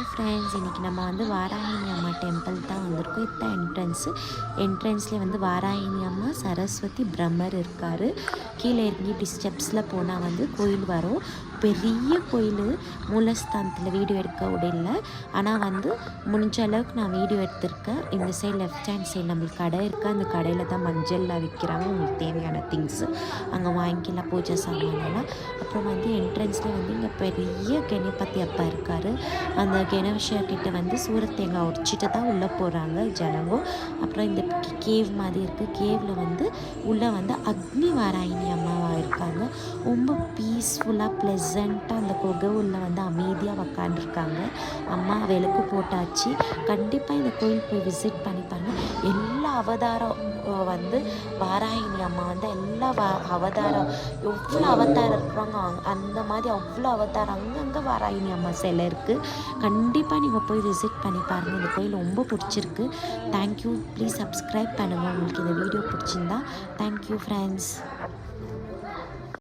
Hi friends, இன்றைக்கி நம்ம வந்து வாராகினி அம்மா டெம்பிள் தான் வந்திருக்கோம். இதுதான் என்ட்ரன்ஸ்லேயே வந்து வாராகினி அம்மா, சரஸ்வதி, பிரம்மர் இருக்கார். கீழே இறங்கி இப்படி ஸ்டெப்ஸில் போனால் வந்து கோயில் வரும். பெரிய கோயில், மூலஸ்தானத்தில் வீடியோ எடுக்க விடல. ஆனால் வந்து முடிஞ்ச அளவுக்கு நான் வீடியோ எடுத்திருக்கேன். இந்த சைடு லெஃப்ட் ஹேண்ட் சைடு நம்மளுக்கு கடை இருக்குது. அந்த கடையில் தான் மஞ்சள்லாம் விற்கிறாங்க. உங்களுக்கு தேவையான திங்ஸு அங்கே வாங்கிக்கலாம், பூஜை சாமானெல்லாம். அப்புறம் வந்து என்ட்ரன்ஸில் வந்து இங்கே பெரிய கணபதி அப்பா இருக்கார். அந்த கணேஷா கிட்ட வந்து சூரத்தேங்காய் உடைச்சிட்டு தான் உள்ளே போகிறாங்க ஜனங்க. அப்புறம் இந்த கேவ் மாதிரி இருக்குது. கேவில் வந்து உள்ளே வந்து அக்னி வாராகினி அம்மாவாக இருக்காங்க. ரொம்ப பீஸ்ஃபுல்லாக ப்ளசண்ட்டாக அந்த குகை உள்ள வந்து அமைதியாக உக்காண்டிருக்காங்க. அம்மா விளக்கு போட்டாச்சு. கண்டிப்பாக இந்த கோயில் போய் விசிட் பண்ணி பாருங்கள். எல்லா அவதாரம் வந்து வாராகினி அம்மா வந்து எல்லா அவதாரம், எவ்வளோ அவதாரம் இருக்கிறாங்க அந்த மாதிரி அவ்வளோ அவதாரம் அங்கங்கே வாராகினி அம்மா சிலை இருக்குது. கண்டிப்பாக நீங்கள் போய் விசிட் பண்ணி பாருங்கள். இந்த கோயில் ரொம்ப பிடிச்சிருக்கு. தேங்க்யூ. ப்ளீஸ் சப்ஸ்கிரைப் பண்ணுங்கள் உங்களுக்கு இந்த வீடியோ பிடிச்சிருந்தா. Thank you friends.